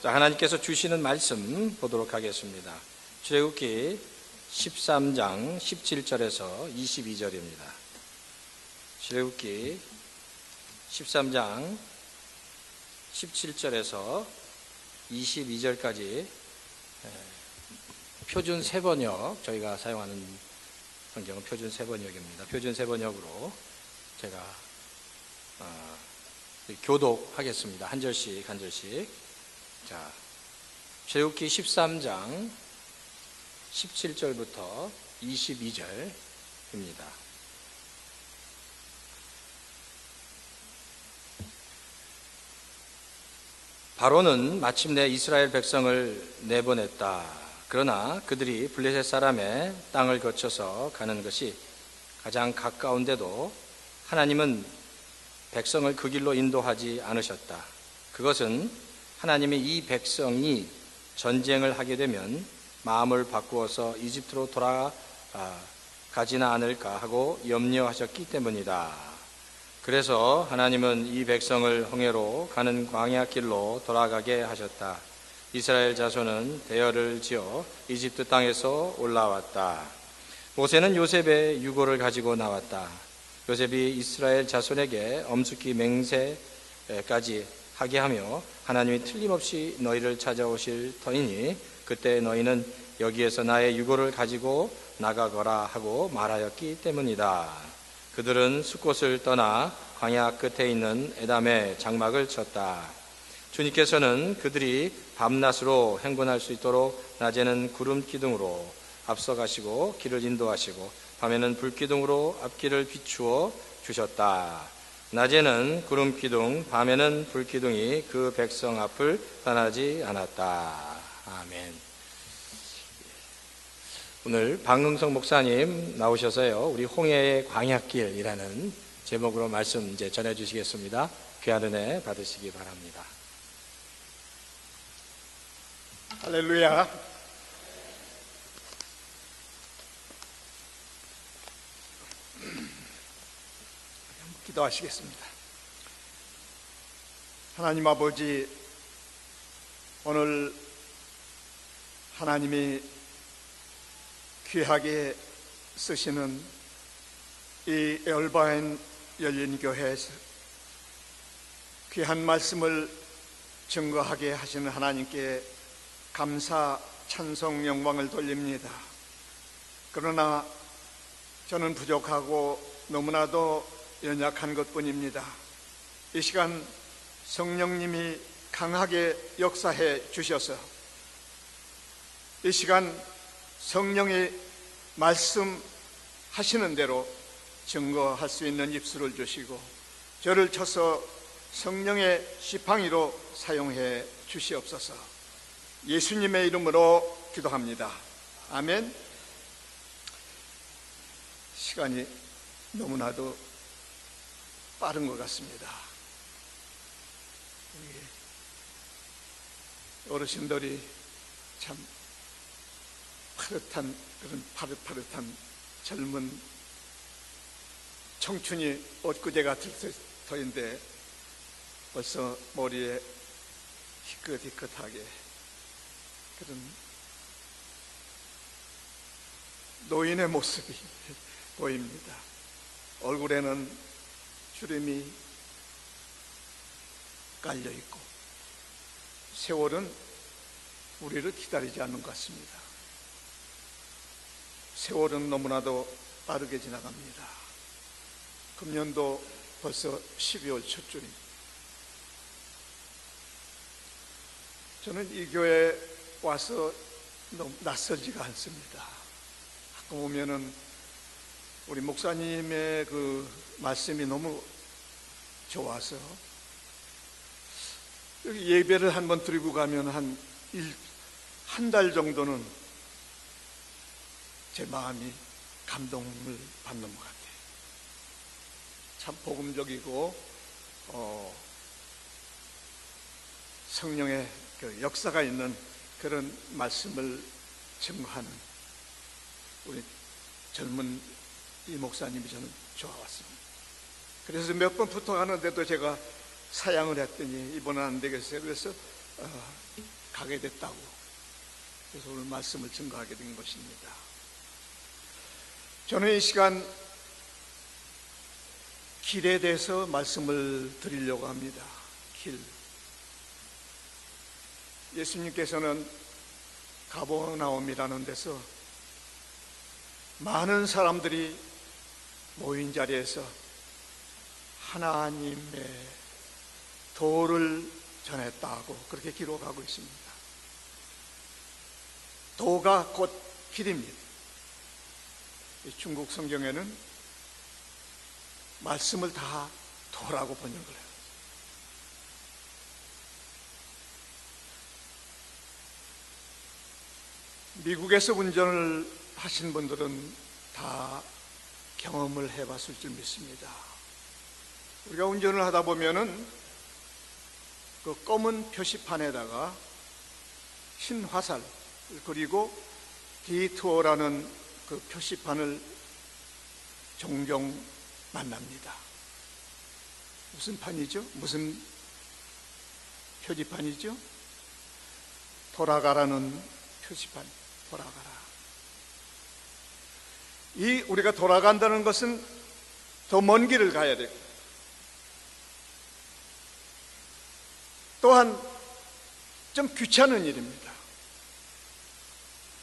자, 하나님께서 주시는 말씀 보도록 하겠습니다. 출애굽기 13장 17절에서 22절입니다. 출애굽기 13장 17절에서 22절까지 표준 세번역, 저희가 사용하는 성경은 표준 세번역입니다. 표준 세번역으로 제가 교독하겠습니다. 한 절씩 한 절씩. 자, 출애굽기 13장 17절부터 22절입니다. 바로는 마침내 이스라엘 백성을 내보냈다. 그러나 그들이 블레셋 사람의 땅을 거쳐서 가는 것이 가장 가까운데도 하나님은 백성을 그 길로 인도하지 않으셨다. 그것은 하나님이 이 백성이 전쟁을 하게 되면 마음을 바꾸어서 이집트로 돌아가지나 않을까 하고 염려하셨기 때문이다. 그래서 하나님은 이 백성을 홍해로 가는 광야길로 돌아가게 하셨다. 이스라엘 자손은 대열을 지어 이집트 땅에서 올라왔다. 모세는 요셉의 유고를 가지고 나왔다. 요셉이 이스라엘 자손에게 엄숙히 맹세까지 하게 하며 하나님이 틀림없이 너희를 찾아오실 터이니 그때 너희는 여기에서 나의 유고를 가지고 나가거라 하고 말하였기 때문이다. 그들은 숫곳을 떠나 광야 끝에 있는 에담에 장막을 쳤다. 주님께서는 그들이 밤낮으로 행군할 수 있도록 낮에는 구름 기둥으로 앞서가시고 길을 인도하시고 밤에는 불기둥으로 앞길을 비추어 주셨다. 낮에는 구름 기둥, 밤에는 불기둥이 그 백성 앞을 떠나지 않았다. 아멘. 오늘 박응성 목사님 나오셔서요, 우리 홍해의 광야길이라는 제목으로 말씀 이제 전해주시겠습니다. 귀한 은혜 받으시기 바랍니다. 할렐루야. 기도하시겠습니다. 하나님 아버지, 오늘 하나님이 귀하게 쓰시는 이 엘바인 열린교회에서 귀한 말씀을 증거하게 하시는 하나님께 감사, 찬송, 영광을 돌립니다. 그러나 저는 부족하고 너무나도 연약한 것뿐입니다. 이 시간 성령님이 강하게 역사해 주셔서 이 시간 성령이 말씀하시는 대로 증거할 수 있는 입술을 주시고 저를 쳐서 성령의 지팡이로 사용해 주시옵소서. 예수님의 이름으로 기도합니다. 아멘. 시간이 너무나도 빠른 것 같습니다. 어르신들이 참 파릇한, 그런 파릇파릇한 젊은 청춘이 엊그제 같을 터인데 벌써 머리에 희끗희끗하게 그런 노인의 모습이 보입니다. 얼굴에는 주름이 깔려있고 세월은 우리를 기다리지 않는 것 같습니다. 세월은 너무나도 빠르게 지나갑니다. 금년도 벌써 12월 첫 줄입니다. 저는 이 교회에 와서 너무 낯설지가 않습니다. 가끔 오면은 우리 목사님의 그 말씀이 너무 좋아서 여기 예배를 한번 드리고 가면 한 달 정도는 제 마음이 감동을 받는 것 같아요. 참 복음적이고 성령의 그 역사가 있는 그런 말씀을 증거하는 우리 젊은 이 목사님이 저는 좋아왔습니다. 그래서 몇 번 부탁하는데도 제가 사양을 했더니 이번은 안 되겠어요. 그래서 가게 됐다고, 그래서 오늘 말씀을 증거하게 된 것입니다. 저는 이 시간 길에 대해서 말씀을 드리려고 합니다. 길. 예수님께서는 가버나움이라는 데서 많은 사람들이 모인 자리에서 하나님의 도를 전했다고 그렇게 기록하고 있습니다. 도가 곧 길입니다. 중국 성경에는 말씀을 다 도라고 번역을 해요. 미국에서 운전을 하신 분들은 다 경험을 해봤을 줄 믿습니다. 우리가 운전을 하다 보면은 그 검은 표시판에다가 흰 화살 그리고 디투어라는 그 표시판을 종종 만납니다. 무슨 판이죠? 무슨 표지판이죠? 돌아가라는 표시판. 돌아가라. 이 우리가 돌아간다는 것은 더 먼 길을 가야 되고, 또한 좀 귀찮은 일입니다.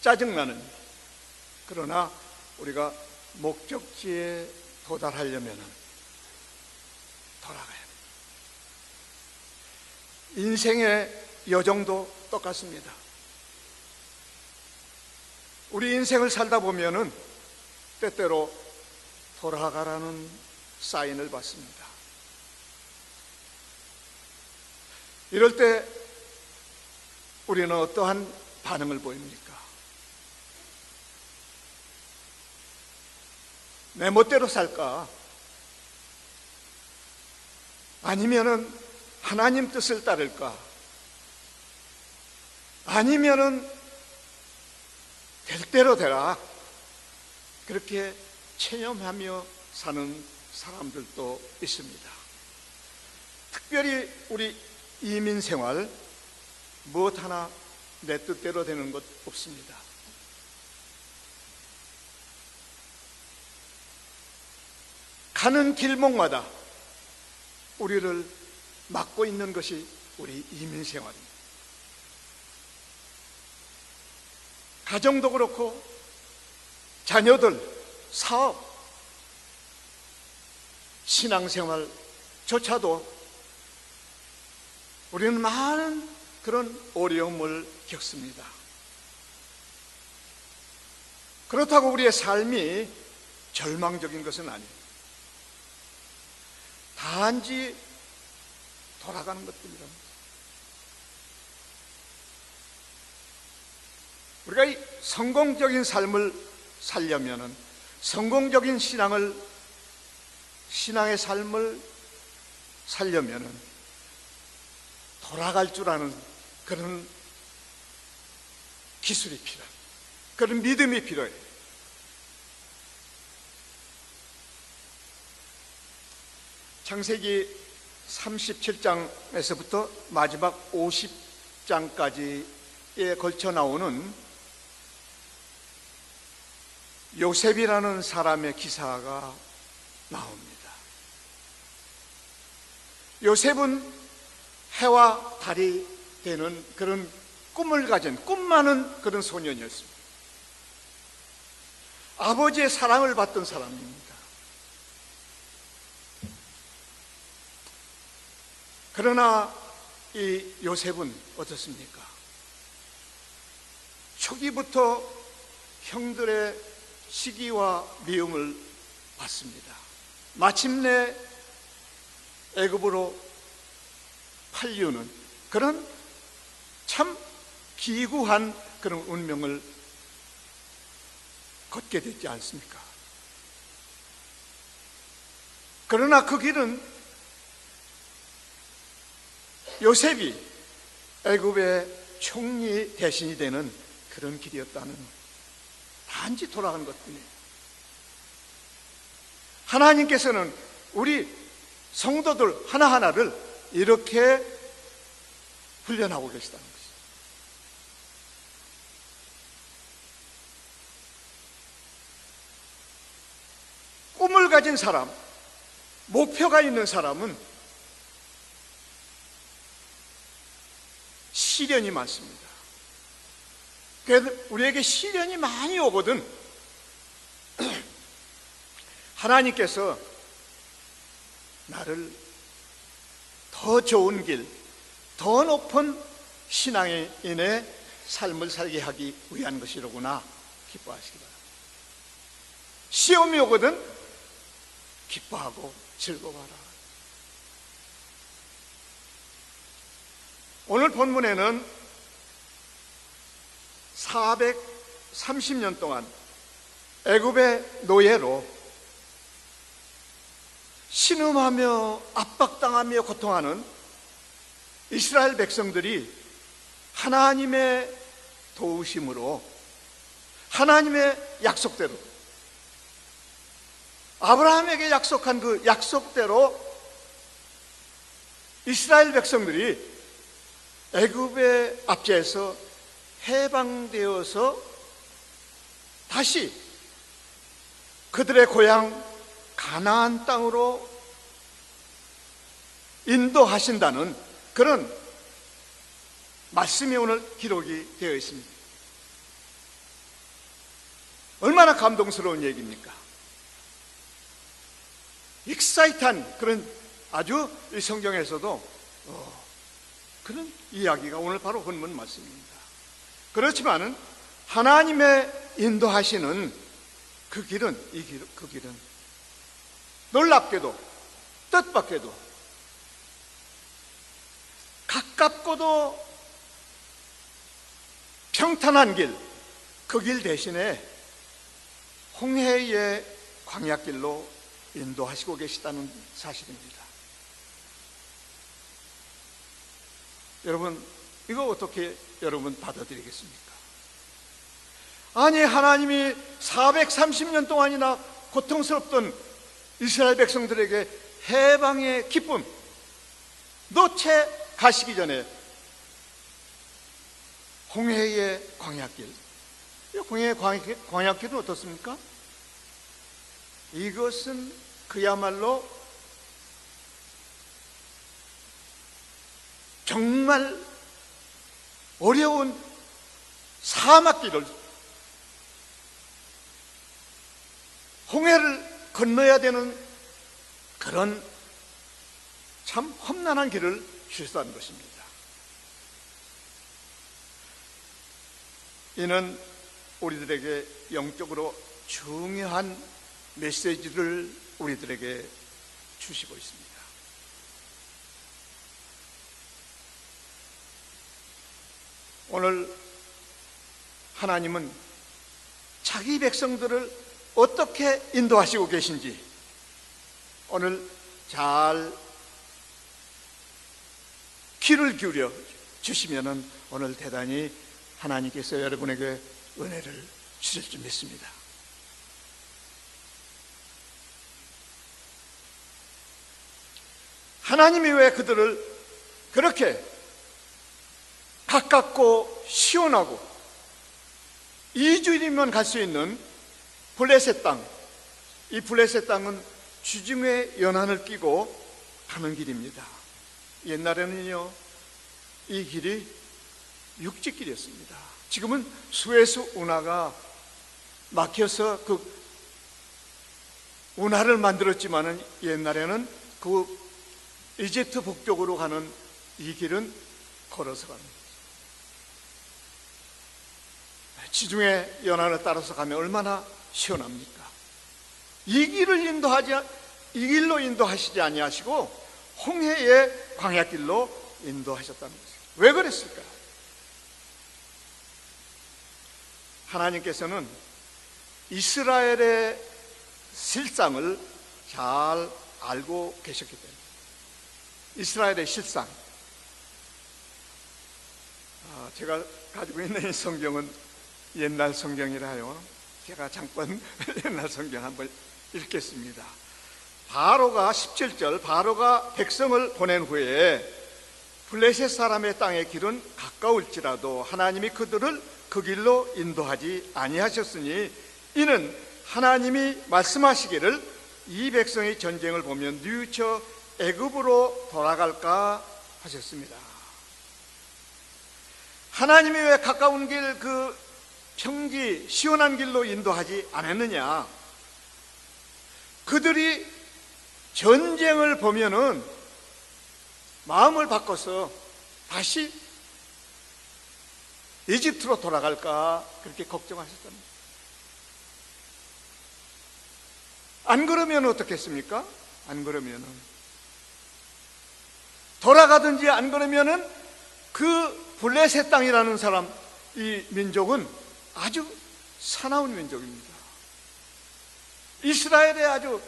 짜증나는 일. 그러나 우리가 목적지에 도달하려면 돌아가야 합니다. 인생의 여정도 똑같습니다. 우리 인생을 살다 보면은 때때로 돌아가라는 사인을 받습니다. 이럴 때 우리는 어떠한 반응을 보입니까? 내 멋대로 살까? 아니면은 하나님 뜻을 따를까? 아니면은 될 대로 되라. 그렇게 체념하며 사는 사람들도 있습니다. 특별히 우리 이민 생활 무엇 하나 내 뜻대로 되는 것 없습니다. 가는 길목마다 우리를 막고 있는 것이 우리 이민 생활입니다. 가정도 그렇고 자녀들, 사업, 신앙생활조차도 우리는 많은 그런 어려움을 겪습니다. 그렇다고 우리의 삶이 절망적인 것은 아니에요. 단지 돌아가는 것뿐이랍니다. 우리가 이 성공적인 삶을 살려면은, 성공적인 신앙의 삶을 살려면은 돌아갈 줄 아는 그런 기술이 필요해요. 그런 믿음이 필요해요. 창세기 37장에서부터 마지막 50장까지에 걸쳐 나오는 요셉이라는 사람의 기사가 나옵니다. 요셉은 해와 달이 되는 그런 꿈을 가진 꿈 많은 그런 소년이었습니다. 아버지의 사랑을 받던 사람입니다. 그러나 이 요셉은 어떻습니까? 초기부터 형들의 시기와 미움을 받습니다. 마침내 애굽으로 팔려는 그런 참 기구한 그런 운명을 걷게 됐지 않습니까? 그러나 그 길은 요셉이 애굽의 총리 대신이 되는 그런 길이었다는, 단지 돌아가는 것뿐이에요. 하나님께서는 우리 성도들 하나하나를 이렇게 훈련하고 계시다는 것이죠. 가진 사람, 목표가 있는 사람은 시련이 많습니다. 그래서 우리에게 시련이 많이 오거든 하나님께서 나를 더 좋은 길, 더 높은 신앙인의 삶을 살게 하기 위한 것이로구나 기뻐하시기 바랍니다. 시험이 오거든 기뻐하고 즐거워하라. 오늘 본문에는 430년 동안 애굽의 노예로 신음하며 압박당하며 고통하는 이스라엘 백성들이 하나님의 도우심으로 하나님의 약속대로 아브라함에게 약속한 그 약속대로 이스라엘 백성들이 애굽의 압제에서 해방되어서 다시 그들의 고향 가나안 땅으로 인도하신다는 그런 말씀이 오늘 기록이 되어 있습니다. 얼마나 감동스러운 얘기입니까? 익사이트한 그런 아주 이 성경에서도 그런 이야기가 오늘 바로 본문 말씀입니다. 그렇지만은 하나님의 인도하시는 그 길은 그 길은 놀랍게도 뜻밖에도 가깝고도 평탄한 길, 그 길 대신에 홍해의 광야길로 인도하시고 계시다는 사실입니다. 여러분, 이거 어떻게 여러분 받아들이겠습니까? 아니, 하나님이 430년 동안이나 고통스럽던 이스라엘 백성들에게 해방의 기쁨 놓채 가시기 전에 홍해의 광야길, 홍해의 광야길은 어떻습니까? 이것은 그야말로 정말 어려운 사막길을 홍해를 건너야 되는 그런 참 험난한 길을 실수한 것입니다. 이는 우리들에게 영적으로 중요한 메시지를 우리들에게 주시고 있습니다. 오늘 하나님은 자기 백성들을 어떻게 인도하시고 계신지 오늘 잘 귀를 기울여 주시면은 오늘 대단히 하나님께서 여러분에게 은혜를 주실 줄 믿습니다. 하나님이 왜 그들을 그렇게 가깝고 시원하고 2주일이면 갈 수 있는 블레셋 땅, 이 블레셋 땅은 주중에 연한을 끼고 가는 길입니다. 옛날에는요 이 길이 육지길이었습니다. 지금은 수에스 운하가 막혀서 그 운하를 만들었지만은 옛날에는 그 이집트 북쪽으로 가는 이 길은 걸어서 갑니다. 지중해 연안을 따라서 가면 얼마나 시원합니까? 이 길로 인도하시지 아니하시고 홍해의 광야길로 인도하셨다는 것입니다. 왜 그랬을까요? 하나님께서는 이스라엘의 실상을 잘 알고 계셨기 때문에 이스라엘의 실상, 제가 가지고 있는 이 성경은 옛날 성경이라요. 제가 잠깐 옛날 성경 한번 읽겠습니다. 바로가 17절, 바로가 백성을 보낸 후에 블레셋 사람의 땅의 길은 가까울지라도 하나님이 그들을 그 길로 인도하지 아니하셨으니 이는 하나님이 말씀하시기를 이 백성의 전쟁을 보면 뉘우쳐 애굽으로 돌아갈까 하셨습니다. 하나님이 왜 가까운 길, 그 평지 시원한 길로 인도하지 않았느냐? 그들이 전쟁을 보면은 마음을 바꿔서 다시 이집트로 돌아갈까 그렇게 걱정하셨답니다. 안 그러면 어떻겠습니까? 안 그러면은 돌아가든지 안 그러면은 그 블레셋 땅이라는 사람, 이 민족은 아주 사나운 민족입니다. 이스라엘의 아주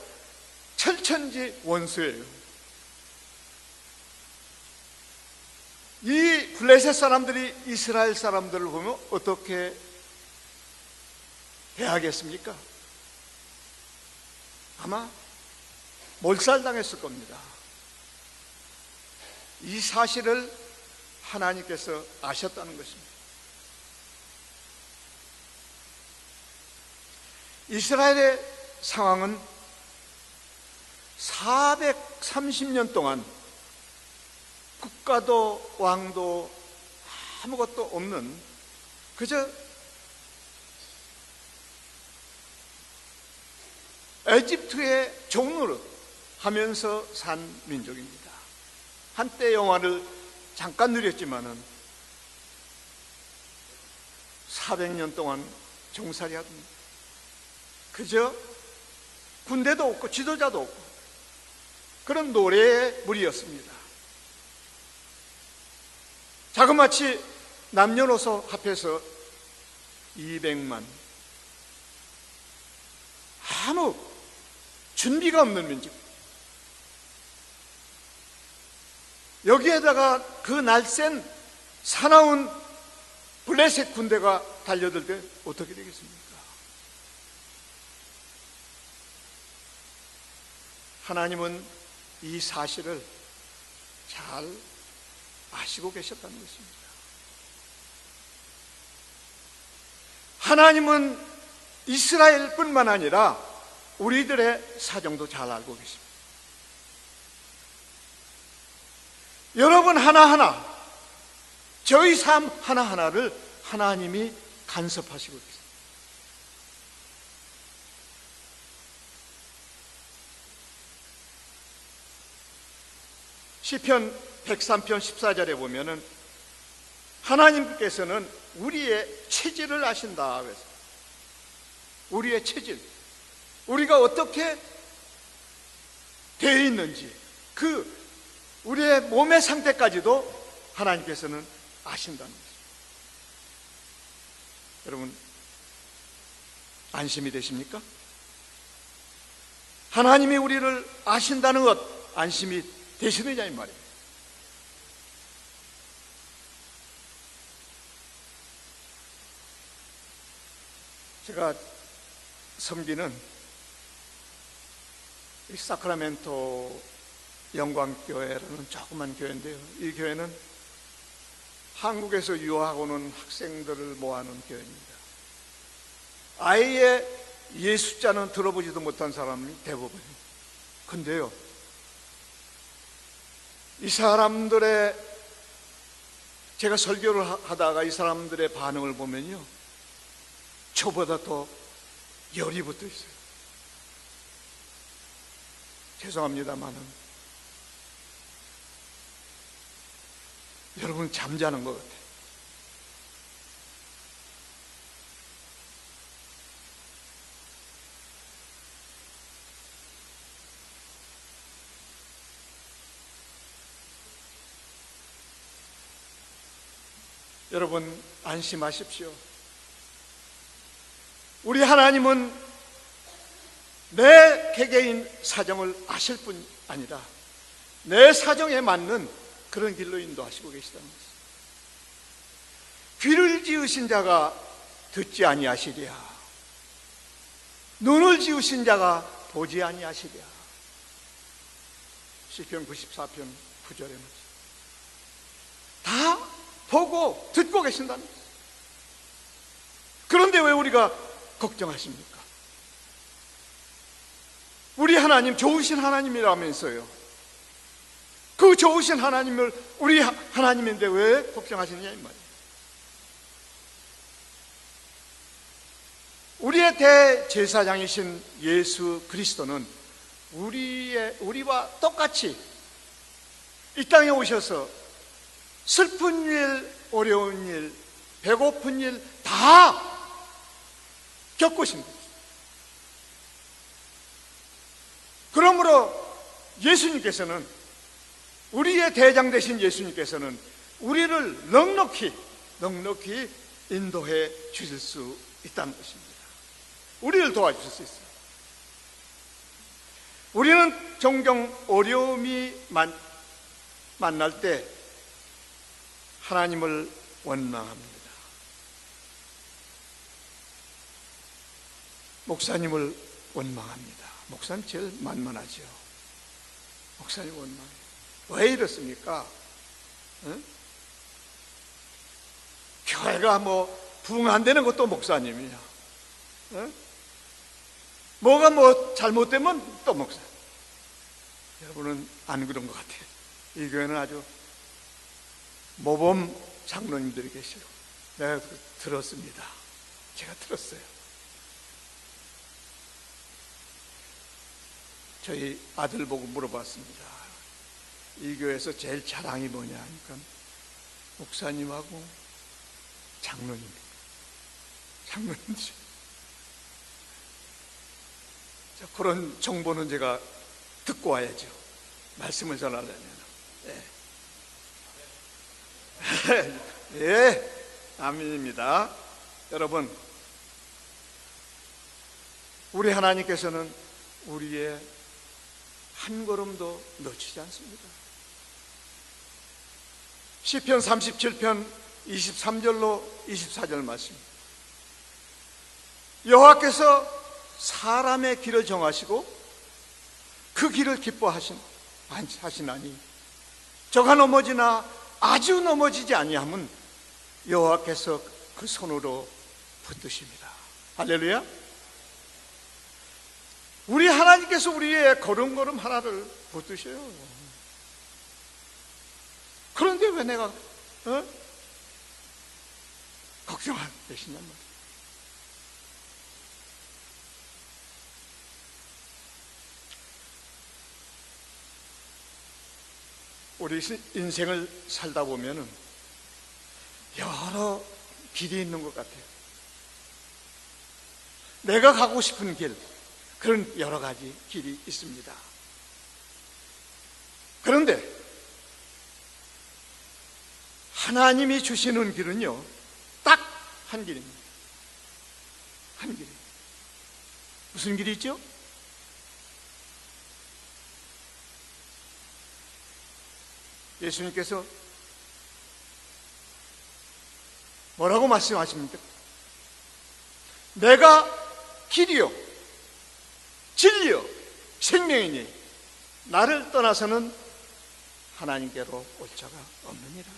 철천지 원수예요. 이 블레셋 사람들이 이스라엘 사람들을 보면 어떻게 대하겠습니까? 아마 몰살당했을 겁니다. 이 사실을 하나님께서 아셨다는 것입니다. 이스라엘의 상황은 430년 동안 국가도 왕도 아무것도 없는 그저 에집트의 종노릇 하면서 산 민족입니다. 한때 영화를 잠깐 누렸지만은 400년 동안 종살이 하던 그저 군대도 없고 지도자도 없고 그런 노래의 무리였습니다. 자그마치 남녀노소 합해서 200만, 아무 준비가 없는 민족. 여기에다가 그 날쌘 사나운 블레셋 군대가 달려들 때 어떻게 되겠습니까? 하나님은 이 사실을 잘 아시고 계셨다는 것입니다. 하나님은 이스라엘뿐만 아니라 우리들의 사정도 잘 알고 계십니다. 여러분 하나하나, 저희 삶 하나하나를 하나님이 간섭하시고 계십니다. 시편 103편 14절에 보면은 하나님께서는 우리의 체질을 아신다 그래서 우리의 체질, 우리가 어떻게 되어 있는지 그 우리의 몸의 상태까지도 하나님께서는 아신다는 것입니다. 여러분 안심이 되십니까? 하나님이 우리를 아신다는 것 안심이 되시느냐 이 말이에요. 제가 섬기는 이 사크라멘토 영광교회라는 조그만 교회인데요, 이 교회는 한국에서 유학하고 오는 학생들을 모아놓은 교회입니다. 아예 예수자는 들어보지도 못한 사람이 대부분이에요. 근데요, 이 사람들의, 제가 설교를 하다가 이 사람들의 반응을 보면요, 저보다 더 열이 붙어 있어요. 죄송합니다만은 여러분 잠자는 것 같아요. 여러분 안심하십시오. 우리 하나님은 내 개개인 사정을 아실 뿐 아니라 내 사정에 맞는 그런 길로 인도하시고 계시다는 것입니다. 귀를 지으신 자가 듣지 아니하시랴, 눈을 지으신 자가 보지 아니하시랴. 시편 94편 9절에 말씀. 다 보고 듣고 계신다는 것입니다. 그런데 왜 우리가 걱정하십니까? 우리 하나님 좋으신 하나님이라면서요. 그 좋으신 하나님을 우리 하나님인데 왜 걱정하시느냐 이 말이에요. 우리의 대제사장이신 예수 그리스도는 우리와 똑같이 이 땅에 오셔서 슬픈 일, 어려운 일, 배고픈 일 다 겪으신 거죠. 그러므로 예수님께서는, 우리의 대장 되신 예수님께서는 우리를 넉넉히 인도해 주실 수 있다는 것입니다. 우리를 도와주실 수 있어요. 우리는 종종 어려움이 만날 때 하나님을 원망합니다. 목사님을 원망합니다. 목사님 제일 만만하죠. 목사님 원망해요. 왜 이렇습니까? 응? 교회가 부흥 안 되는 것도 목사님이야. 응? 뭐가 잘못되면 또 목사. 여러분은 안 그런 것 같아요. 이 교회는 아주 모범 장로님들이 계시고, 내가 들었습니다. 제가 들었어요. 저희 아들 보고 물어봤습니다. 이 교회에서 제일 자랑이 뭐냐 하니까 목사님하고 장로님. 자, 그런 정보는 제가 듣고 와야죠. 말씀을 전하려면. 예, 아멘입니다. 여러분, 우리 하나님께서는 우리의 한 걸음도 놓치지 않습니다. 시편 37편 23절로 24절 말씀. 여호와께서 사람의 길을 정하시고 그 길을 기뻐하시나니 저가 넘어지나 아주 넘어지지 아니함은 여호와께서 그 손으로 붙드십니다. 할렐루야. 우리 하나님께서 우리의 걸음걸음 하나를 붙드셔요. 그런데 왜 내가 걱정하고 계시냔 말이에요. 우리 인생을 살다 보면은 여러 길이 있는 것 같아요. 내가 가고 싶은 길, 그런 여러 가지 길이 있습니다. 그런데 하나님이 주시는 길은요, 딱 한 길입니다. 한 길. 무슨 길이죠? 예수님께서 뭐라고 말씀하십니까? 내가 길이요 진리요 생명이니 나를 떠나서는 하나님께로 올 자가 없느니라.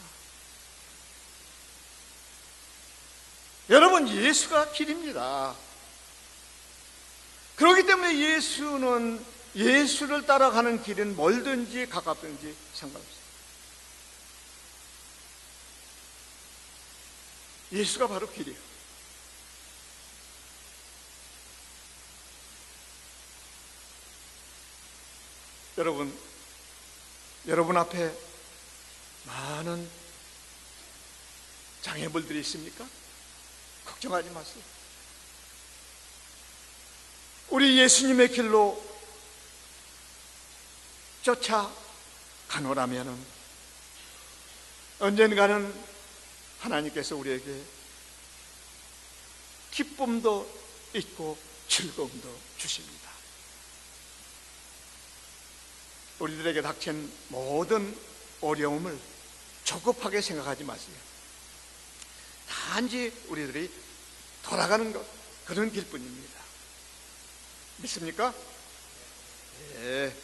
여러분, 예수가 길입니다. 그렇기 때문에 예수를 따라가는 길은 멀든지 가깝든지 상관없어요. 예수가 바로 길이에요. 여러분 앞에 많은 장애물들이 있습니까? 걱정하지 마세요. 우리 예수님의 길로 쫓아가노라면 언젠가는 하나님께서 우리에게 기쁨도 있고 즐거움도 주십니다. 우리들에게 닥친 모든 어려움을 조급하게 생각하지 마세요. 단지 우리들이 돌아가는 것, 그런 길뿐입니다. 믿습니까? 예.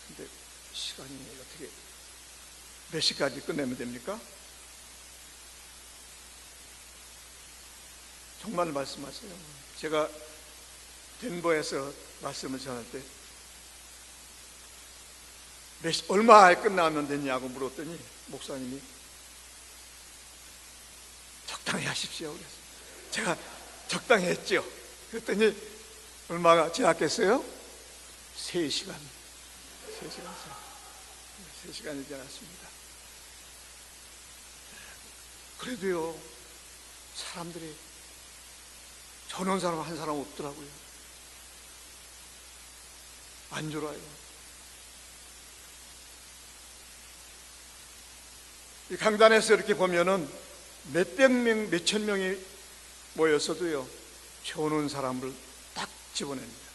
근데 시간이 어떻게 몇 시까지 끝내면 됩니까? 정말 말씀하세요. 제가 덴버에서 말씀을 전할 때 얼마에 끝나면 되냐고 물었더니 목사님이 적당히 하십시오 그래서 제가 적당히 했죠. 그랬더니 얼마가 지났겠어요? 3시간 3시간이 지났습니다. 그래도요 사람들이 전원 사람 한 사람 없더라고요. 안 졸아요. 이 강단에서 이렇게 보면은 몇백 명, 몇천 명이 모였어도요 겨우는 사람을 딱 집어냅니다.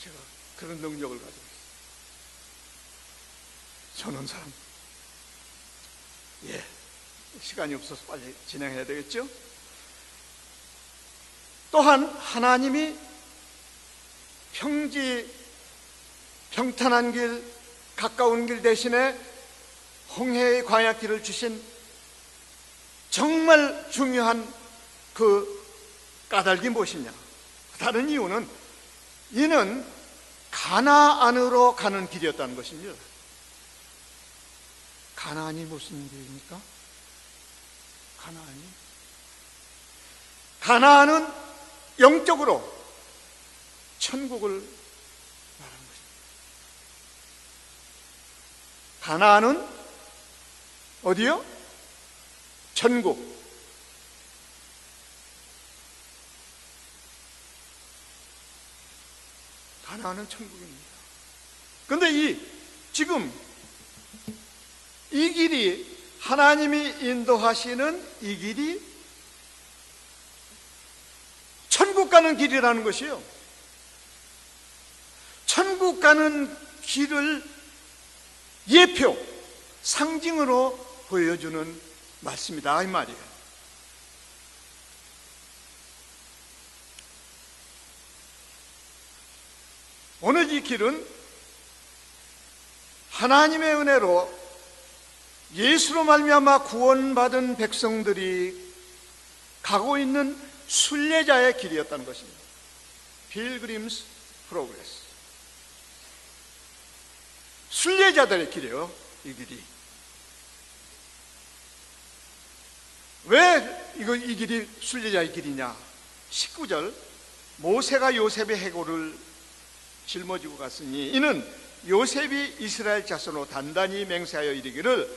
제가 그런 능력을 가지고 있어요. 저는 사람. 시간이 없어서 빨리 진행해야 되겠죠? 또한 하나님이 평탄한 길, 가까운 길 대신에 홍해의 광야길을 주신 정말 중요한 그 까닭이 무엇이냐? 다른 이유는 이는 가나안으로 가는 길이었다는 것입니다. 가나안이 무슨 길입니까? 가나안은 영적으로 천국을 말하는 것입니다. 가나안은 어디요? 천국. 가나안은 천국입니다. 그런데 지금 이 길이 하나님이 인도하시는 이 길이 천국 가는 길이라는 것이요. 천국 가는 길을 예표, 상징으로 보여주는 말씀이다 이 말이에요. 오늘 이 길은 하나님의 은혜로 예수로 말미암아 구원받은 백성들이 가고 있는 순례자의 길이었다는 것입니다. Pilgrim's Progress. 순례자들의 길이에요, 이 길이. 왜 이 길이 순례자의 길이냐? 19절, 모세가 요셉의 해골을 짊어지고 갔으니 이는 요셉이 이스라엘 자손으로 단단히 맹세하여 이르기를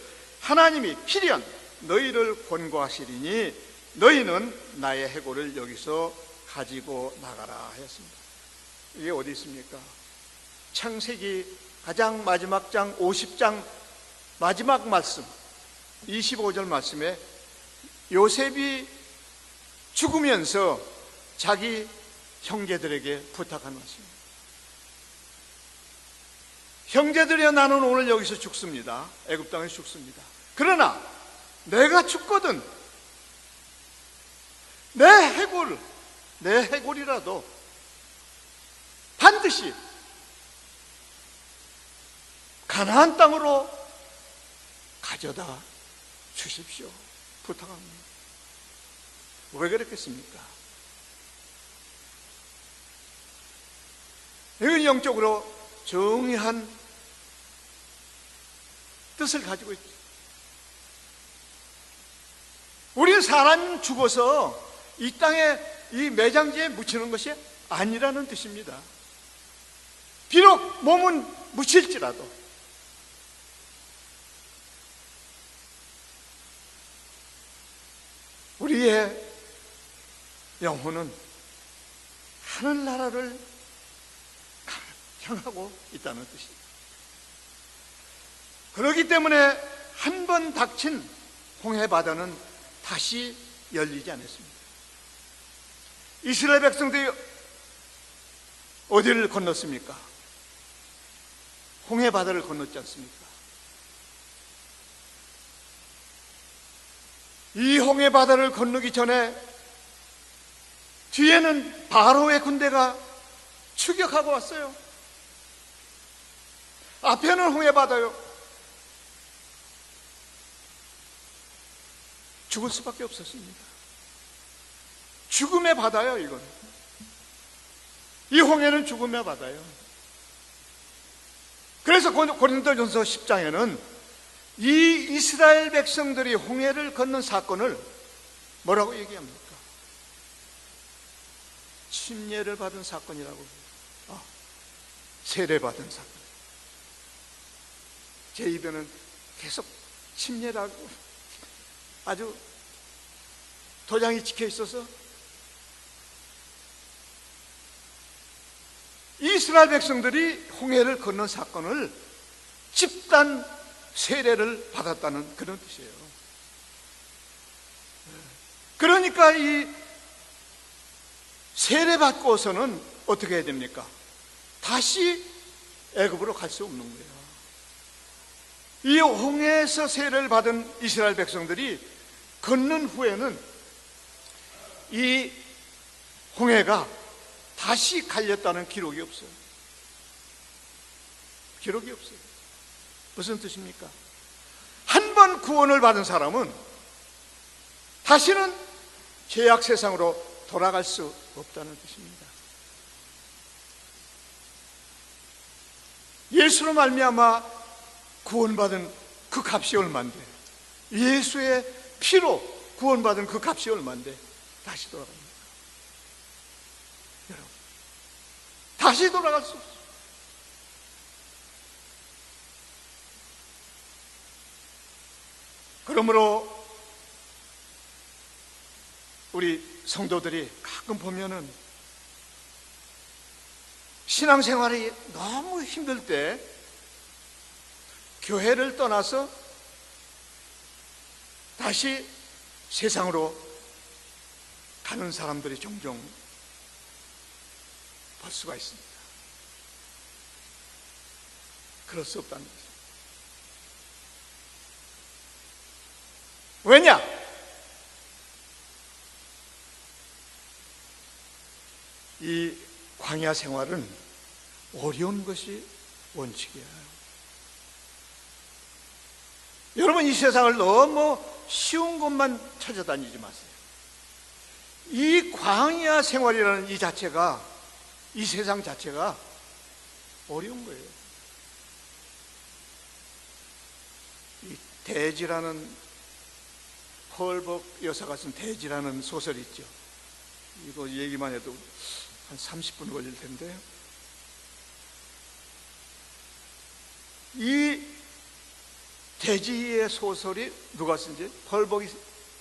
하나님이 필연 너희를 권고하시리니 너희는 나의 해골을 여기서 가지고 나가라 하였습니다. 이게 어디 있습니까? 창세기 가장 마지막 장 50장 마지막 말씀 25절 말씀에 요셉이 죽으면서 자기 형제들에게 부탁한 말씀입니다. 형제들이여 나는 오늘 여기서 죽습니다. 애굽 땅에서 죽습니다. 그러나 내가 죽거든 내 해골이라도 반드시 가나안 땅으로 가져다 주십시오. 부탁합니다. 왜 그랬겠습니까? 이건 영적으로 정의한 뜻을 가지고 있죠. 우리는 사람 죽어서 이 땅에 이 매장지에 묻히는 것이 아니라는 뜻입니다. 비록 몸은 묻힐지라도 우리의 영혼은 하늘나라를 향하고 있다는 뜻입니다. 그렇기 때문에 한 번 닥친 홍해바다는 다시 열리지 않았습니다. 이스라엘 백성들이 어디를 건넜습니까? 홍해바다를 건넜지 않습니까? 이 홍해바다를 건너기 전에 뒤에는 바로의 군대가 추격하고 왔어요. 앞에는 홍해바다요. 죽을 수밖에 없었습니다. 죽음의 바다요, 이건. 이 홍해는 죽음의 바다예요. 그래서 고린도전서 10장에는 이 이스라엘 백성들이 홍해를 건넌 사건을 뭐라고 얘기합니까? 침례를 받은 사건이라고. 세례받은 사건. 제 입에는 계속 침례라고 아주 도장이 찍혀 있어서 이스라엘 백성들이 홍해를 건넌 사건을 집단 세례를 받았다는 그런 뜻이에요. 그러니까 이 세례받고서는 어떻게 해야 됩니까? 다시 애굽으로 갈 수 없는 거예요. 이 홍해에서 세례를 받은 이스라엘 백성들이 건넌 후에는 이 홍해가 다시 갈렸다는 기록이 없어요. 기록이 없어요. 무슨 뜻입니까? 한 번 구원을 받은 사람은 다시는 죄악 세상으로 돌아갈 수 없다는 뜻입니다. 예수로 말미암아 구원받은 그 값이 얼만데, 예수의 피로 구원받은 그 값이 얼만데 다시 돌아갑니다. 여러분, 다시 돌아갈 수 없어요. 그러므로 우리 성도들이 가끔 보면은 신앙생활이 너무 힘들 때 교회를 떠나서 다시 세상으로 가는 사람들이 종종 볼 수가 있습니다. 그럴 수 없다는 거죠. 왜냐? 이 광야 생활은 어려운 것이 원칙이에요. 여러분, 이 세상을 너무 쉬운 것만 찾아다니지 마세요. 이 광야 생활이라는 이 자체가, 이 세상 자체가 어려운 거예요. 이 대지라는, 펄벅 여사가 쓴 대지라는 소설이 있죠. 이거 얘기만 해도 한 30분 걸릴 텐데, 이 대지의 소설이 누가 쓴지, 펄벅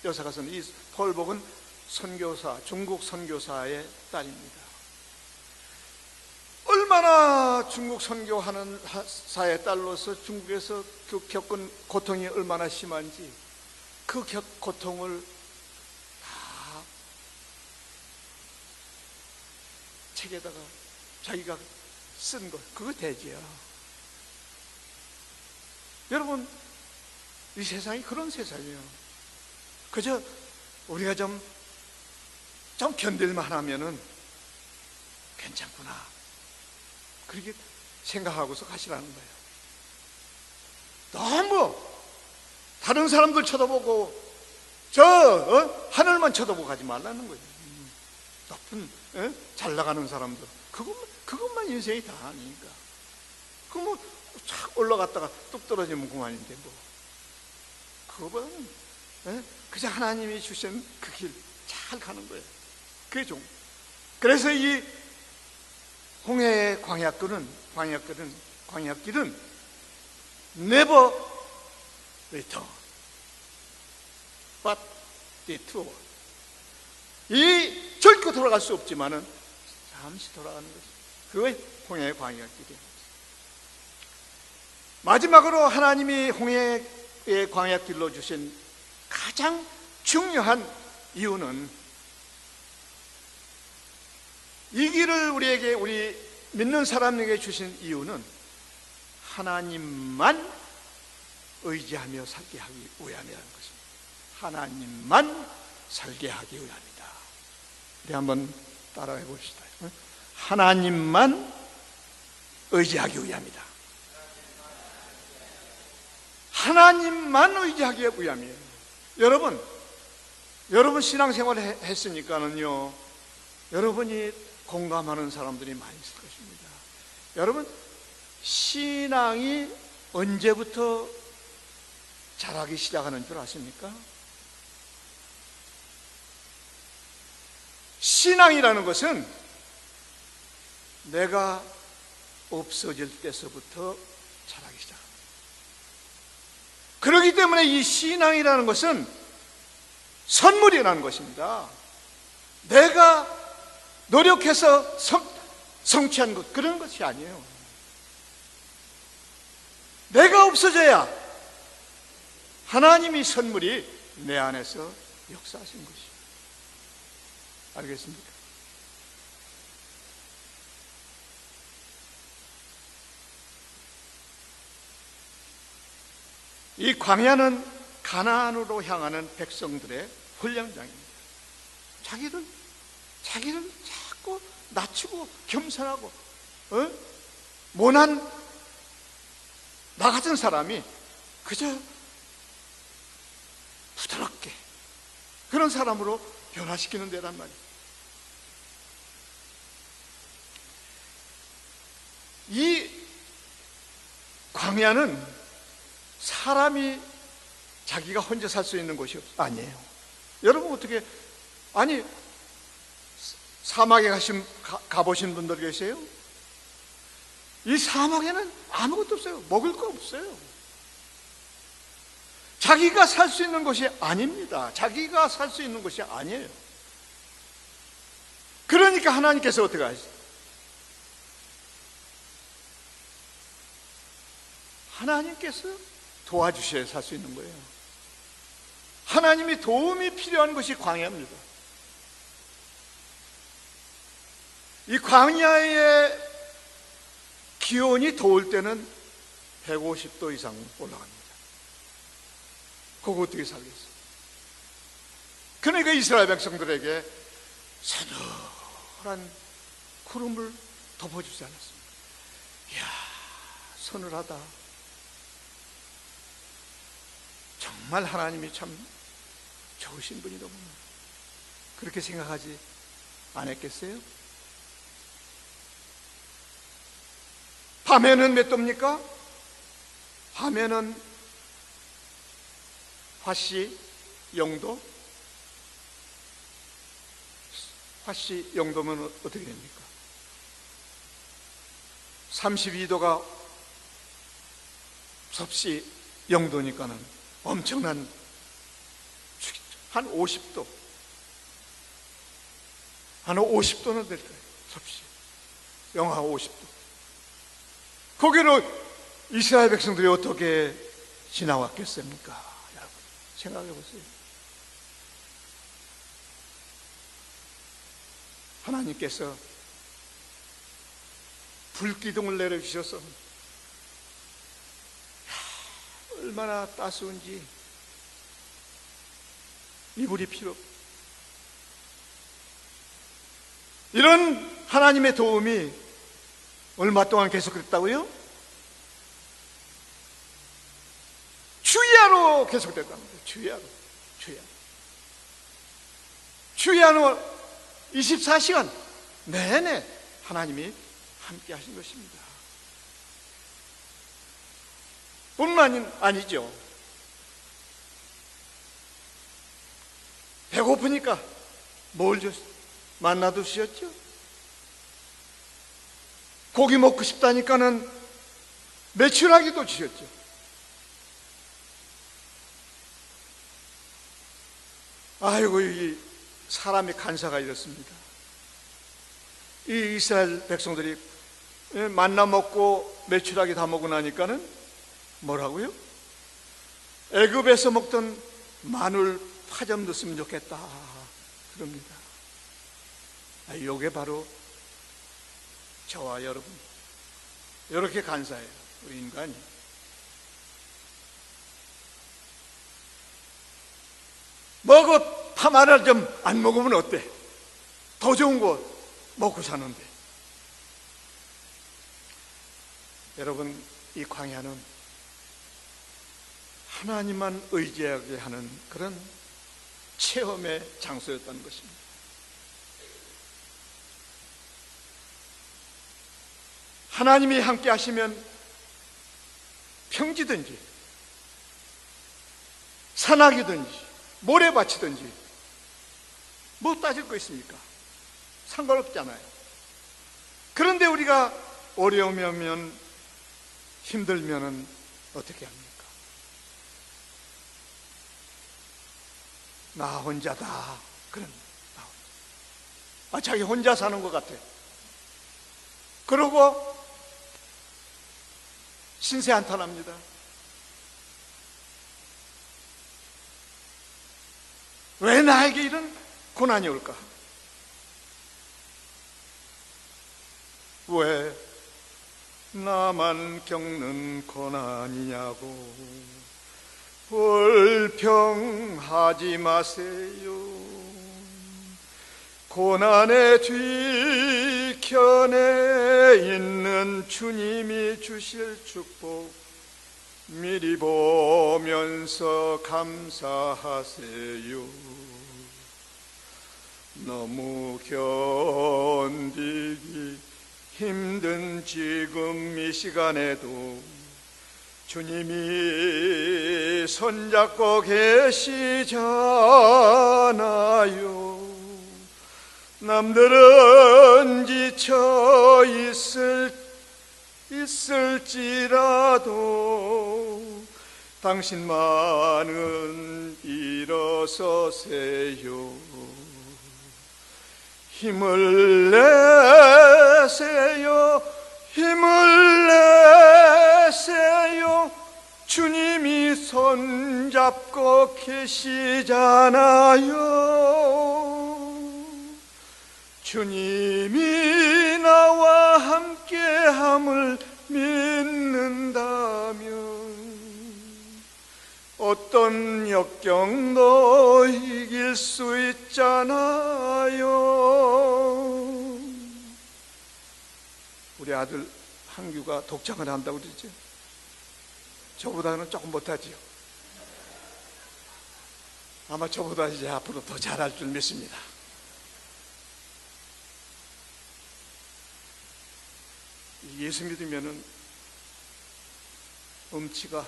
여사가 쓴, 이 펄벅은 선교사, 중국 선교사의 딸입니다. 얼마나 중국 선교하는 사의 딸로서 중국에서 그 겪은 고통이 얼마나 심한지 그 고통을 다 책에다가 자기가 쓴 것, 그거 대지야. 여러분, 이 세상이 그런 세상이에요. 그저 우리가 좀 견딜만 하면은 괜찮구나, 그렇게 생각하고서 가시라는 거예요. 너무 다른 사람들 쳐다보고 하늘만 쳐다보고 가지 말라는 거예요. 높은 잘 나가는 사람들, 그것만 인생이 다 아니니까. 그 뭐 착 올라갔다가 뚝 떨어지면 그만인데 뭐. 그거보다는 그저 하나님이 주신 그 길 잘 가는 거예요. 그게 좀. 그래서 이 홍해의 광야길은 never return, but detour. 이 절대 돌아갈 수 없지만은 잠시 돌아가는 것이, 그게 홍해의 광야길이에요. 마지막으로 하나님이 홍해의 광야길로 주신 가장 중요한 이유는, 이 길을 우리 믿는 사람에게 주신 이유는 하나님만 의지하며 살게 하기 위함이라는 것입니다. 하나님만 살게 하기 위함이다. 우리 한번 따라해 봅시다. 하나님만 의지하기 위함이다. 하나님만 의지하기 위함이에요. 여러분 신앙생활을 했으니까는요, 여러분이 공감하는 사람들이 많이 있을 것입니다. 여러분, 신앙이 언제부터 자라기 시작하는 줄 아십니까? 신앙이라는 것은 내가 없어질 때서부터 자라기 시작합니다. 그렇기 때문에 이 신앙이라는 것은 선물이라는 것입니다. 내가 노력해서 성취한 것, 그런 것이 아니에요. 내가 없어져야 하나님이 선물이 내 안에서 역사하신 것이에요. 알겠습니까? 이 광야는 가나안으로 향하는 백성들의 훈련장입니다. 자기를 자꾸 낮추고 겸손하고 모난 나 같은 사람이 그저 부드럽게 그런 사람으로 변화시키는 데란 말이에요. 이 광야는 사람이 자기가 혼자 살 수 있는 곳이 아니에요. 여러분 어떻게, 아니 사막에 가보신 분들 계세요? 이 사막에는 아무것도 없어요. 먹을 거 없어요. 자기가 살 수 있는 곳이 아닙니다. 자기가 살 수 있는 곳이 아니에요. 그러니까 하나님께서 어떻게 하시죠? 하나님께서 도와주셔야 살 수 있는 거예요. 하나님이 도움이 필요한 것이 광야입니다. 이 광야의 기온이 더울 때는 150도 이상 올라갑니다. 그거 어떻게 살겠어요? 그러니까 이스라엘 백성들에게 서늘한 구름을 덮어주지 않았습니다. 이야, 서늘하다. 정말 하나님이 참 좋으신 분이더구나. 그렇게 생각하지 않았겠어요? 밤에는 몇 도입니까? 밤에는 화씨 0도? 화씨 0도면 어떻게 됩니까? 32도가 섭씨 0도니까는 엄청난, 한 50도, 한 50도는 될 거예요. 섭씨 영하 50도. 거기로 이스라엘 백성들이 어떻게 지나왔겠습니까? 여러분 생각해 보세요. 하나님께서 불기둥을 내려주셔서 얼마나 따스운지 이불이 필요 없고, 이런 하나님의 도움이 얼마 동안 계속됐다고요? 주야로 계속됐답니다. 주야로 24시간 내내 하나님이 함께 하신 것입니다. 뿐만 아니죠. 배고프니까 뭘 만나 드셨죠? 고기 먹고 싶다니까는 메추라기도 주셨죠. 아이고, 이 사람의 간사가 이렇습니다. 이 이스라엘 백성들이 만나 먹고 메추라기 다 먹고 나니까는 뭐라고요? 애굽에서 먹던 마늘 파 좀 넣었으면 좋겠다 그럽니다. 이게 바로 저와 여러분, 이렇게 간사해요, 우리 인간이. 파마를 좀 안 먹으면 어때? 더 좋은 거 먹고 사는데. 여러분, 이 광야는 하나님만 의지하게 하는 그런 체험의 장소였다는 것입니다. 하나님이 함께 하시면 평지든지 산악이든지 모래밭이든지 뭐 따질 거 있습니까? 상관없잖아요. 그런데 우리가 어려움이 오면, 힘들면은 어떻게 합니까? 나 혼자다. 그런, 나 혼자. 자기 혼자 사는 것 같아. 그러고 신세 한탄합니다. 왜 나에게 이런 고난이 올까? 왜 나만 겪는 고난이냐고 불평하지 마세요. 고난의 뒤편에 있는 주님이 주실 축복 미리 보면서 감사하세요. 너무 견디기 힘든 지금 이 시간에도 주님이 손잡고 계시잖아요. 남들은 지쳐 있을지라도 당신만은 일어서세요. 힘을 내세요. 힘을 내세요. 주님이 손잡고 계시잖아요. 주님이 나와 함께함을 믿는다면 어떤 역경도 이길 수 있잖아요. 우리 아들 한규가 독창을 한다고 그러죠. 저보다는 조금 못하지요. 아마 저보다 이제 앞으로 더 잘할 줄 믿습니다. 예수 믿으면은 음치가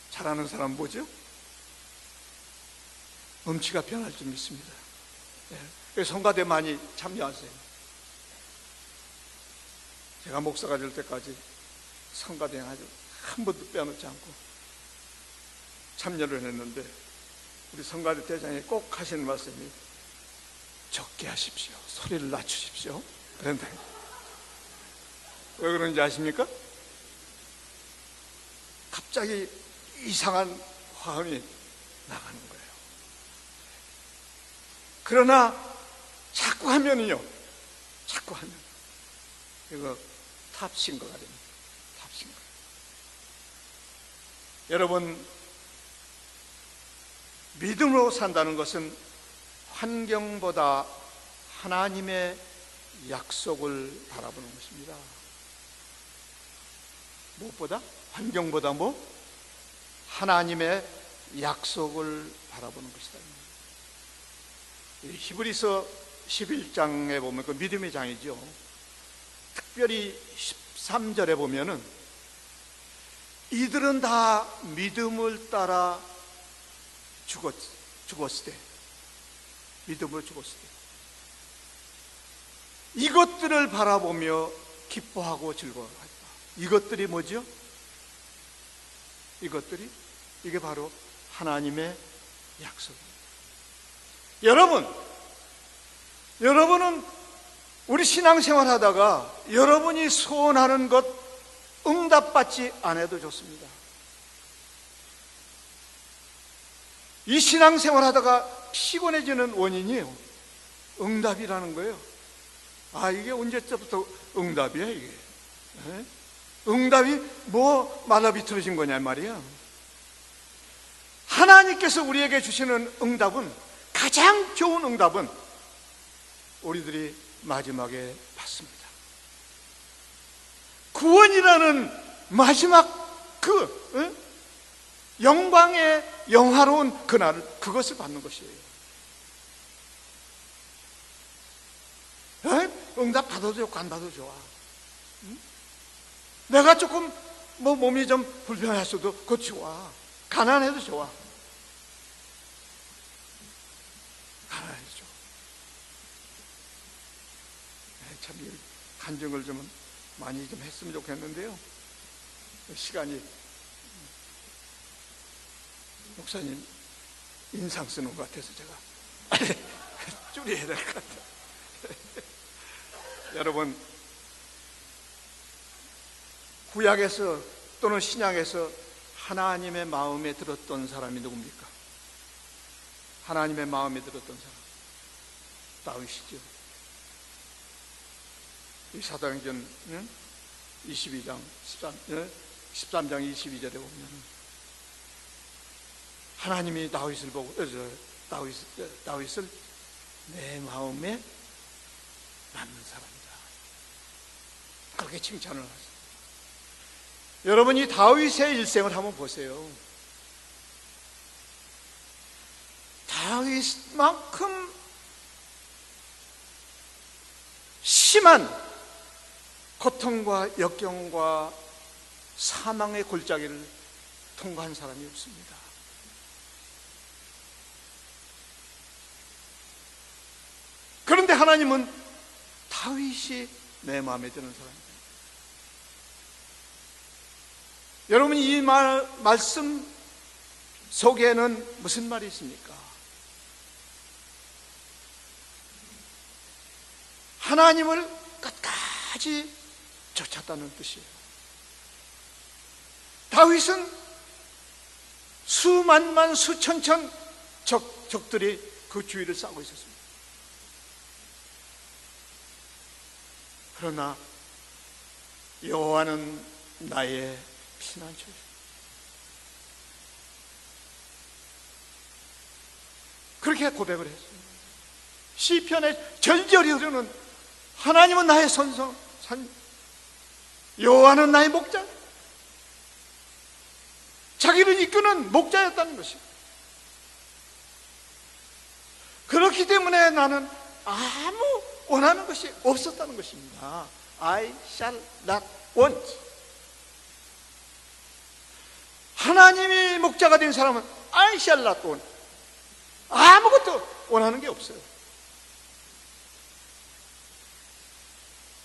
잘하는 사람 뭐죠? 음치가 변할 줄 믿습니다. 네. 성가대 많이 참여하세요. 제가 목사가 될 때까지 성가대 아주 한 번도 빼놓지 않고 참여를 했는데 우리 성가대 대장이 꼭 하시는 말씀이 적게 하십시오. 소리를 낮추십시오. 그런데 왜 그런지 아십니까? 갑자기 이상한 화음이 나가는 거예요. 그러나 자꾸 하면은요, 자꾸 하면 이거 탑싱거가 됩니다. 탑싱거. 여러분, 믿음으로 산다는 것은 환경보다 하나님의 약속을 바라보는 것입니다. 무엇보다? 환경보다 하나님의 약속을 바라보는 것이다. 히브리서 11장에 보면 그 믿음의 장이죠. 특별히 13절에 보면은 이들은 다 믿음을 따라 죽었을 때, 믿음으로 죽었을 때 이것들을 바라보며 기뻐하고 즐거워하다. 이것들이 뭐죠? 이게 바로 하나님의 약속입니다. 여러분은 우리 신앙생활 하다가 여러분이 소원하는 것 응답받지 않아도 좋습니다. 이 신앙생활 하다가 피곤해지는 원인이에요. 응답이라는 거예요. 이게 언제부터 응답이야 이게? 네? 응답이 말아 비틀어진 거냐 말이야. 하나님께서 우리에게 주시는 응답은, 가장 좋은 응답은 우리들이 마지막에 받습니다. 구원이라는 마지막 영광의 영화로운 그날을, 그것을 받는 것이에요. 응답 받아도 좋고 안 받아도 좋아. 내가 조금 몸이 좀 불편했어도 그거 좋아. 가난해도 좋아. 가난해도 좋아. 참 이 간증을 좀 많이 좀 했으면 좋겠는데요. 시간이 목사님 인상 쓰는 것 같아서 제가 줄여야 될 것 같아요. 여러분, 구약에서 또는 신약에서 하나님의 마음에 들었던 사람이 누굽니까? 하나님의 마음에 들었던 사람 다윗이죠. 이 사도행전 22장 13장 22절에 보면 하나님이 다윗을 보고 다윗을 내 마음에 맞는 사람이다, 그렇게 칭찬을 하세요. 여러분이 다윗의 일생을 한번 보세요. 다윗만큼 심한 고통과 역경과 사망의 골짜기를 통과한 사람이 없습니다. 그런데 하나님은 다윗이 내 마음에 드는 사람입니다. 여러분, 이 말씀 속에는 무슨 말이 있습니까? 하나님을 끝까지 쫓았다는 뜻이에요. 다윗은 수만만 수천천 적들이 그 주위를 싸고 있었습니다. 그러나 여호와는 나의 피난처이다. 그렇게 고백을 했어요. 시편에 절절히 흐르는 하나님은 나의 선성, 여호와는 나의 목자, 자기를 이끄는 목자였다는 것이에요. 그렇기 때문에 나는 아무 원하는 것이 없었다는 것입니다. I shall not want. 하나님이 목자가 된 사람은 I shall not want. 아무것도 원하는 게 없어요.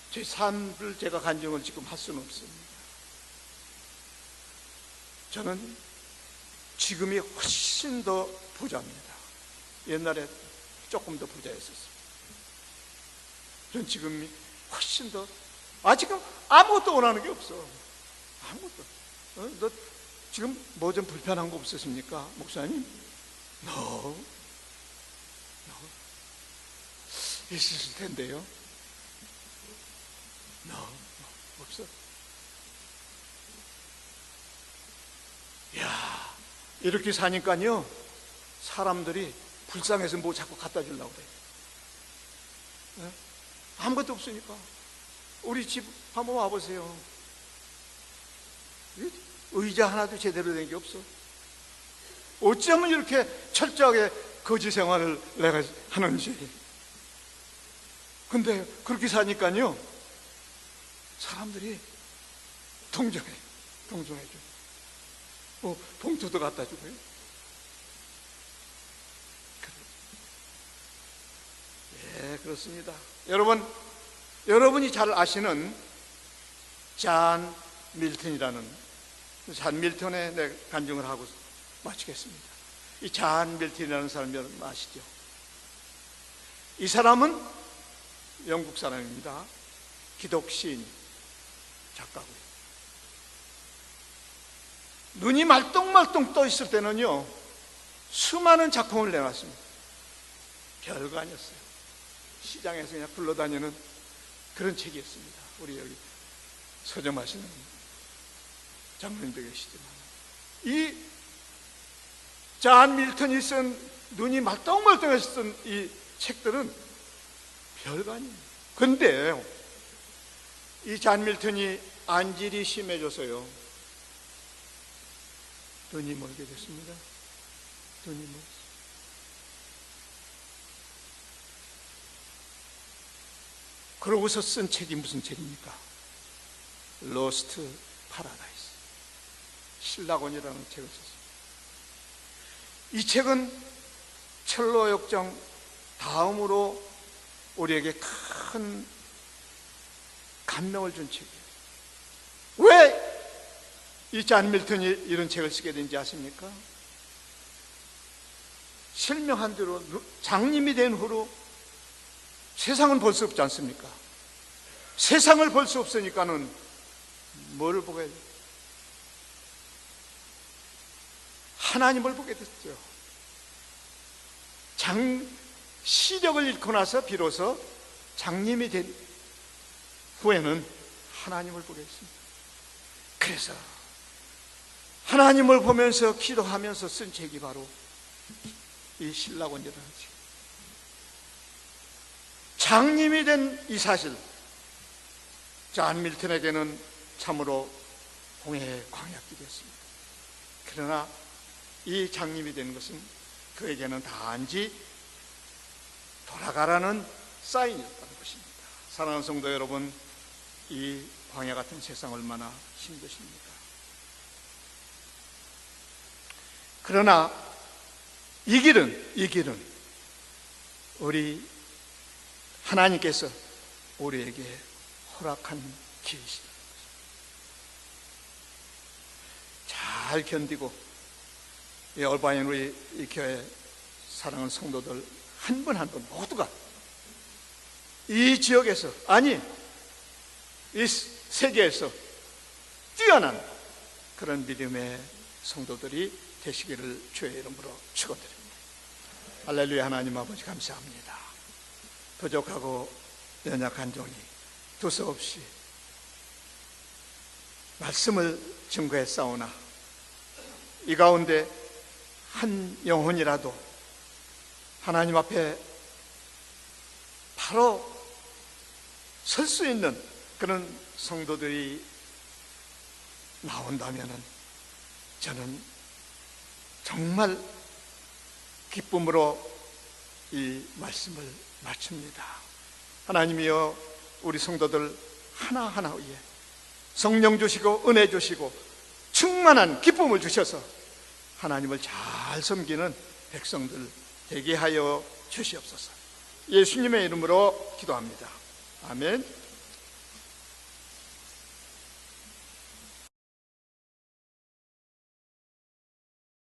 제 삶을 제가 간증을 지금 할 수는 없습니다. 저는 지금이 훨씬 더 부자입니다. 옛날에 조금 더 부자였었어요. 전 지금이 훨씬 더, 지금 아무것도 원하는 게 없어. 아무것도. 너 지금 뭐 좀 불편한 거 없으십니까, 목사님? No. 있으실 텐데요. No. 없어. 이야, 이렇게 사니까요, 사람들이 불쌍해서 뭐 자꾸 갖다 주려고 그래. 네? 아무것도 없으니까. 우리 집 한번 와보세요. 의자 하나도 제대로 된 게 없어. 어쩌면 이렇게 철저하게 거지 생활을 내가 하는지. 근데 그렇게 사니까요, 사람들이 동정해줘. 봉투도 갖다 주고요. 예, 그렇습니다. 여러분이 잘 아시는 잔 밀턴이라는, 잔 밀턴에 내 간증을 하고 마치겠습니다. 이 잔 밀턴이라는 사람 여러분 아시죠? 이 사람은 영국 사람입니다. 기독 시인, 작가고요. 눈이 말똥말똥 떠 있을 때는요, 수많은 작품을 내놨습니다. 별거 아니었어요. 시장에서 그냥 굴러다니는 그런 책이었습니다. 우리 여기 서점하시는 장로님도 계시지만, 이 잔 밀턴이 쓴, 눈이 말똥말똥해서 쓴 이 책들은 별거 아니에요. 근데 이 잔 밀턴이 안질이 심해져서요, 눈이 멀게 됐습니다. 눈이 멀었어요. 그러고서 쓴 책이 무슨 책입니까? 로스트 파라다이스, 신라곤이라는 책을 썼습니다. 이 책은 철로 역정 다음으로 우리에게 큰 감명을 준 책이에요. 왜 이 잔 밀턴이 이런 책을 쓰게 된지 아십니까? 실명한 대로 장님이 된 후로 세상은 볼 수 없지 않습니까? 세상을 볼 수 없으니까는 뭐를 보게 돼요? 하나님을 보게 됐죠. 시력을 잃고 나서 비로소 장님이 된 후에는 하나님을 보게 됐습니다. 그래서 하나님을 보면서 기도하면서 쓴 책이 바로 이 신라곤이라는 책. 장님이 된 이 사실, 잔 밀턴에게는 참으로 홍해의 광약길이었습니다. 그러나 이 장님이 된 것은 그에게는 단지 돌아가라는 사인이었다는 것입니다. 사랑하는 성도 여러분, 이 광야 같은 세상 얼마나 힘드십니까? 그러나 이 길은 우리 하나님께서 우리에게 허락한 길이시다. 잘 견디고 이 얼바인 우리 이 교회 사랑하는 성도들 한 분 한 분 모두가 이 지역에서, 아니 이 세계에서 뛰어난 그런 믿음의 성도들이 되시기를 주의 이름으로 축원드립니다. 할렐루야. 하나님 아버지 감사합니다. 부족하고 연약한 종이 두서없이 말씀을 증거했사오나 이 가운데 한 영혼이라도 하나님 앞에 바로 설 수 있는 그런 성도들이 나온다면 저는 정말 기쁨으로 이 말씀을 마칩니다. 하나님이여, 우리 성도들 하나하나 위에 성령 주시고 은혜 주시고 충만한 기쁨을 주셔서 하나님을 잘 섬기는 백성들 되게 하여 주시옵소서. 예수님의 이름으로 기도합니다. 아멘.